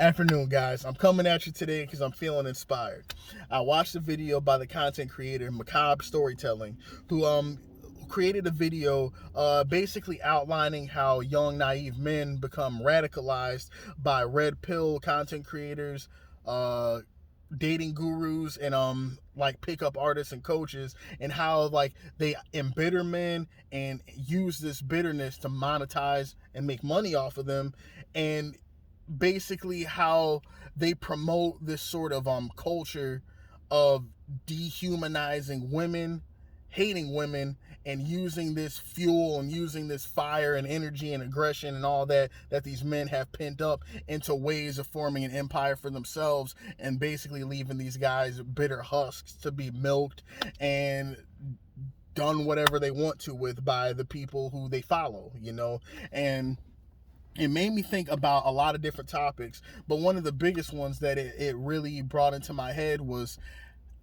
Afternoon, guys. I'm coming at you today because I'm feeling inspired. I watched a video by the content creator Macabre Storytelling, who created a video basically outlining how young naive men become radicalized by red pill content creators, dating gurus, and like pickup artists and coaches, and how like they embitter men and use this bitterness to monetize and make money off of them, and basically how they promote this sort of culture of dehumanizing women, hating women, and using this fuel and using this fire and energy and aggression and all that these men have pent up into ways of forming an empire for themselves, and basically leaving these guys bitter husks to be milked and done whatever they want to with by the people who they follow, and it made me think about a lot of different topics, but one of the biggest ones that it really brought into my head was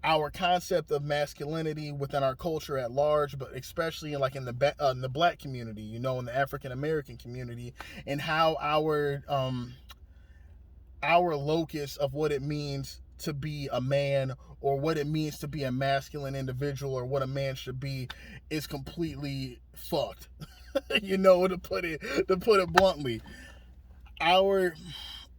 our concept of masculinity within our culture at large, but especially in the black community, in the African American community, and how our locus of what it means to be a man, or what it means to be a masculine individual, or what a man should be, is completely fucked. To put it bluntly,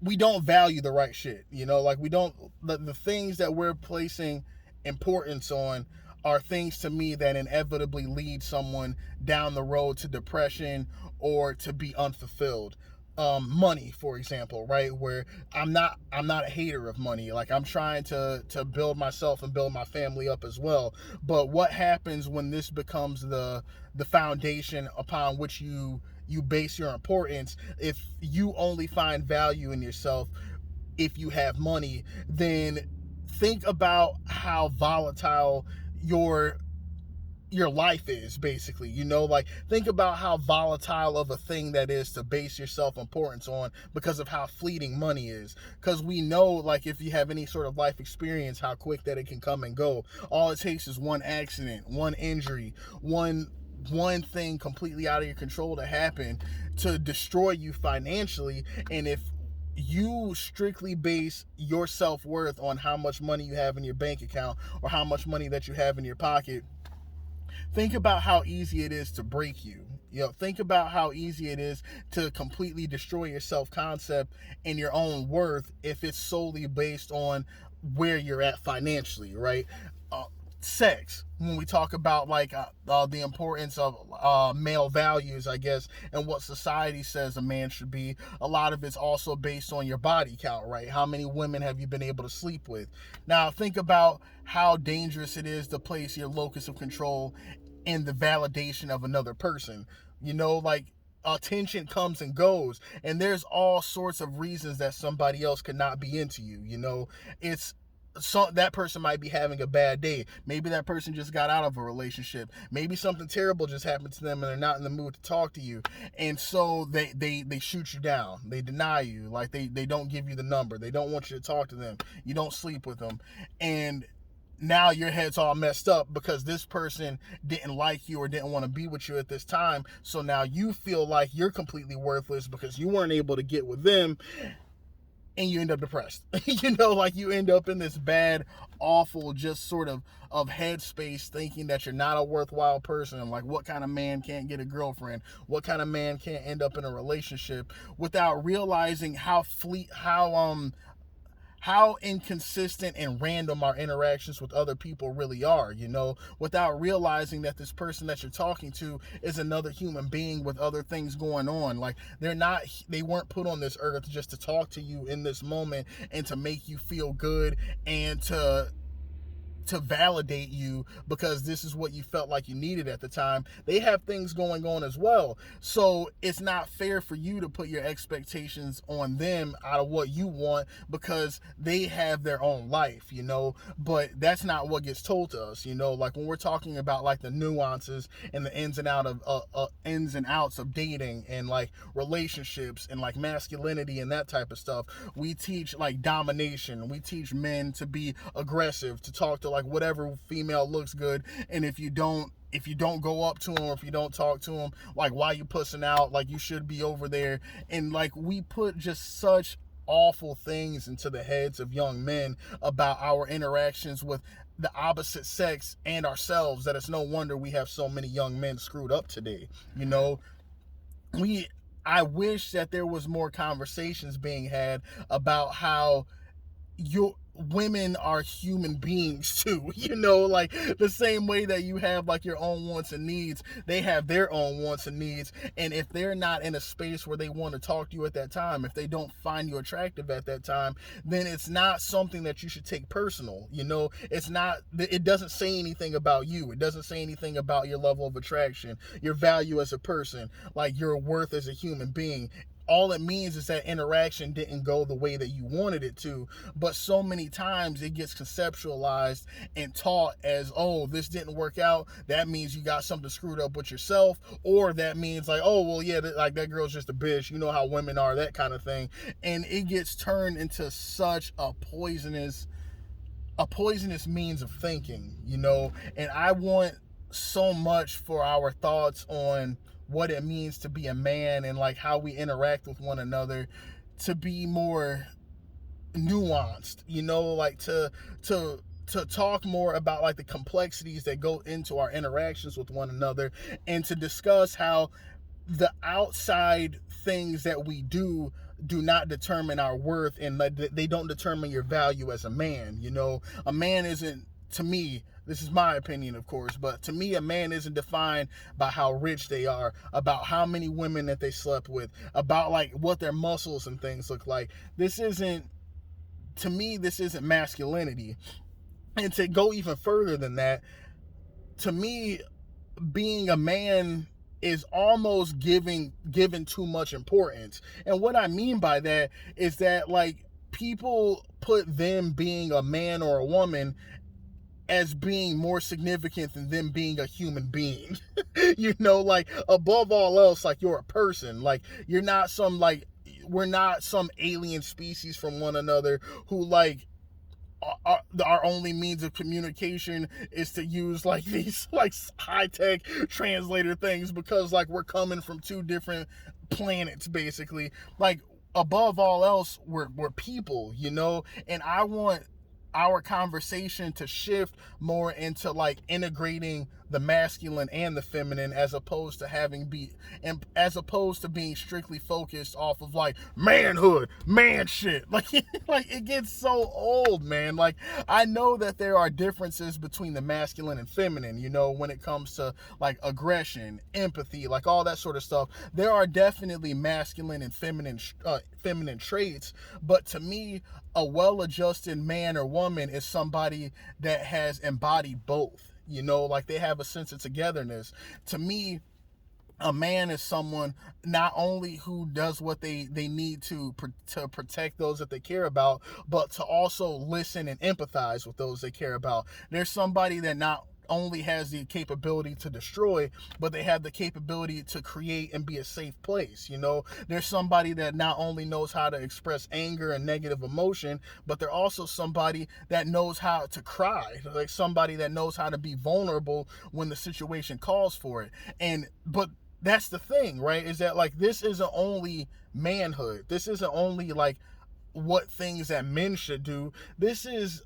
we don't value the right shit. Like, we don't, the things that we're placing importance on are things, to me, that inevitably lead someone down the road to depression or to be unfulfilled. Money, for example, right? Where I'm not a hater of money. Like, I'm trying to build myself and build my family up as well. But what happens when this becomes the foundation upon which you base your importance? If you only find value in yourself if you have money, then think about how volatile your life is, basically. Like, think about how volatile of a thing that is to base your self-importance on, because of how fleeting money is. Because we know, like, if you have any sort of life experience, how quick that it can come and go. All it takes is one accident, one injury, one thing completely out of your control to happen to destroy you financially. And if you strictly base your self-worth on how much money you have in your bank account, or how much money that you have in your pocket, think about how easy it is to break you. Think about how easy it is to completely destroy your self-concept and your own worth if it's solely based on where you're at financially, right? Sex, when we talk about like the importance of male values, I guess, and what society says a man should be, a lot of it's also based on your body count, right? How many women have you been able to sleep with? Now think about how dangerous it is to place your locus of control in the validation of another person. Like, attention comes and goes, and there's all sorts of reasons that somebody else could not be into you. It's so that person might be having a bad day. Maybe that person just got out of a relationship. Maybe something terrible just happened to them and they're not in the mood to talk to you. And so they shoot you down. They deny you. Like, they don't give you the number. They don't want you to talk to them. You don't sleep with them. And now your head's all messed up because this person didn't like you or didn't want to be with you at this time. So now you feel like you're completely worthless because you weren't able to get with them, and you end up depressed. Like, you end up in this bad, awful, just sort of headspace, thinking that you're not a worthwhile person. Like, what kind of man can't get a girlfriend? What kind of man can't end up in a relationship? Without realizing how inconsistent and random our interactions with other people really are, without realizing that this person that you're talking to is another human being with other things going on. Like, they weren't put on this earth just to talk to you in this moment and to make you feel good and to validate you because this is what you felt like you needed at the time. They have things going on as well. So it's not fair for you to put your expectations on them out of what you want, because they have their own life, but that's not what gets told to us. Like, when we're talking about like the nuances and the ins and outs of dating and like relationships and like masculinity and that type of stuff, we teach like domination. We teach men to be aggressive, to talk to like whatever female looks good, and if you don't go up to them, or if you don't talk to them, like, why you pussing out? Like, you should be over there. And like, we put just such awful things into the heads of young men about our interactions with the opposite sex and ourselves, that it's no wonder we have so many young men screwed up today. You know, we I wish that there was more conversations being had about how your women are human beings too. Like the same way that you have like your own wants and needs, they have their own wants and needs. And if they're not in a space where they want to talk to you at that time, if they don't find you attractive at that time, then it's not something that you should take personal. It's not, it doesn't say anything about you. It doesn't say anything about your level of attraction, your value as a person, like your worth as a human being. All it means is that interaction didn't go the way that you wanted it to. But so many times it gets conceptualized and taught as, oh, this didn't work out, that means you got something screwed up with yourself. Or that means like, oh, well, yeah, like that girl's just a bitch, you know how women are, that kind of thing. And it gets turned into such a poisonous means of thinking. And I want so much for our thoughts on what it means to be a man and like how we interact with one another to be more nuanced, like to talk more about like the complexities that go into our interactions with one another, and to discuss how the outside things that we do not determine our worth, and they don't determine your value as a man. A man isn't, to me, this is my opinion, of course, but to me, a man isn't defined by how rich they are, about how many women that they slept with, about like what their muscles and things look like. To me, this isn't masculinity. And to go even further than that, to me, being a man is almost given too much importance. And what I mean by that is that like people put them being a man or a woman as being more significant than them being a human being. Like above all else, like you're a person. Like you're not some like, we're not some alien species from one another who like our only means of communication is to use like these like high-tech translator things because like we're coming from two different planets basically. Like above all else, we're people, and I want our conversation to shift more into like integrating the masculine and the feminine, as opposed to being strictly focused off of like manhood, man shit. Like it gets so old, man. Like I know that there are differences between the masculine and feminine, when it comes to like aggression, empathy, like all that sort of stuff. There are definitely masculine and feminine traits, but to me, a well-adjusted man or woman is somebody that has embodied both. Like they have a sense of togetherness. To me, a man is someone not only who does what they need to protect those that they care about, but to also listen and empathize with those they care about. There's somebody that not only has the capability to destroy, but they have the capability to create and be a safe place. There's somebody that not only knows how to express anger and negative emotion, but they're also somebody that knows how to cry, like somebody that knows how to be vulnerable when the situation calls for it. But that's the thing, right? Is that like this isn't only manhood. This isn't only like what things that men should do. This is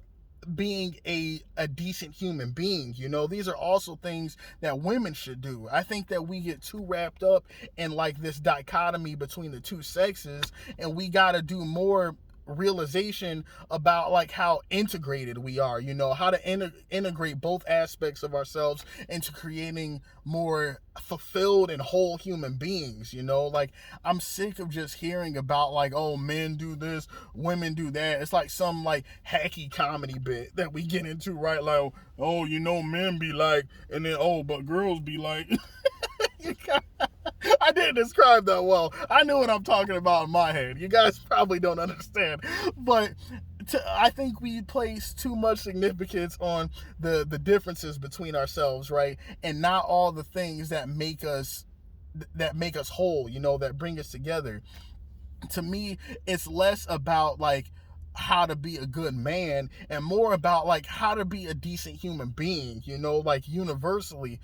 being a decent human being. These are also things that women should do. I think that we get too wrapped up in like this dichotomy between the two sexes, and we got to do more realization about like how integrated we are, how to integrate both aspects of ourselves into creating more fulfilled and whole human beings. Like I'm sick of just hearing about like, oh, men do this, women do that. It's like some like hacky comedy bit that we get into, right? Like, oh, men be like, and then oh, but girls be like. I didn't describe that well. I knew what I'm talking about in my head. You guys probably don't understand. But I think we place too much significance on the differences between ourselves, right? And not all the things that make us whole, that bring us together. To me, it's less about like how to be a good man and more about like how to be a decent human being, you know, like universally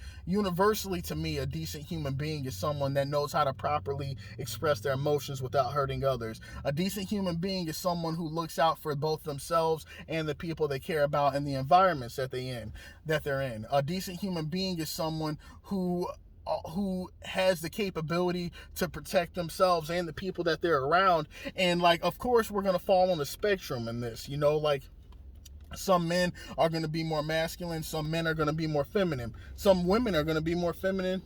to me, a decent human being is someone that knows how to properly express their emotions without hurting others. A decent human being is someone who looks out for both themselves and the people they care about and the environments that they're in. A decent human being is someone who has the capability to protect themselves and the people that they're around. And like, of course, we're going to fall on the spectrum in this, you know, like some men are going to be more masculine, some men are going to be more feminine, some women are going to be more feminine,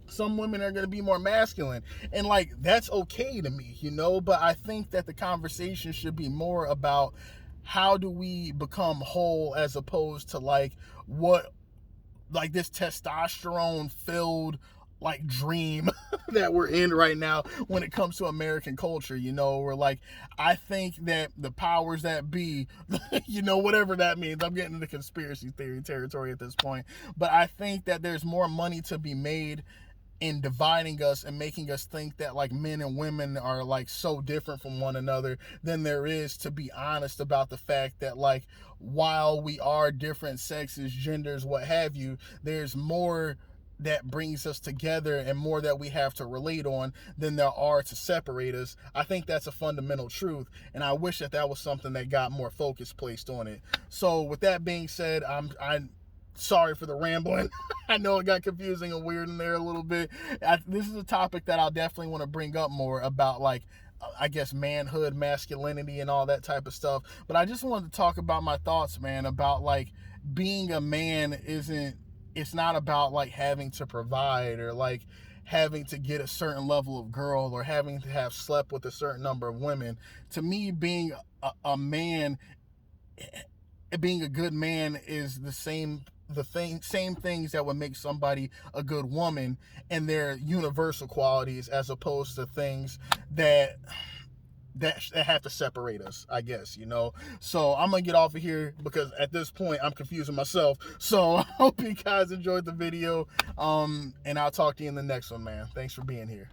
some women are going to be more masculine. And like, that's okay to me, you know, but I think that the conversation should be more about how do we become whole, as opposed to like what, like this testosterone filled like dream that we're in right now when it comes to American culture, you know, where like I think that the powers that be, you know, whatever that means, I'm getting into conspiracy theory territory at this point, but I think that there's more money to be made in dividing us and making us think that like men and women are like so different from one another than there is to be honest about the fact that like while we are different sexes, genders, what have you, there's more that brings us together and more that we have to relate on than there are to separate us. I think that's a fundamental truth, and I wish that that was something that got more focus placed on it. So with that being said, I'm sorry for the rambling. I know it got confusing and weird in there a little bit. This is a topic that I'll definitely want to bring up more about, like, I guess, manhood, masculinity, and all that type of stuff. But I just wanted to talk about my thoughts, man, about, like, being a man it's not about, like, having to provide or, like, having to get a certain level of girl or having to have slept with a certain number of women. To me, being a man, being a good man is same things that would make somebody a good woman, and their universal qualities, as opposed to things that have to separate us, I guess, you know. So I'm gonna get off of here because at this point I'm confusing myself. So I hope you guys enjoyed the video, and I'll talk to you in the next one, man. Thanks for being here.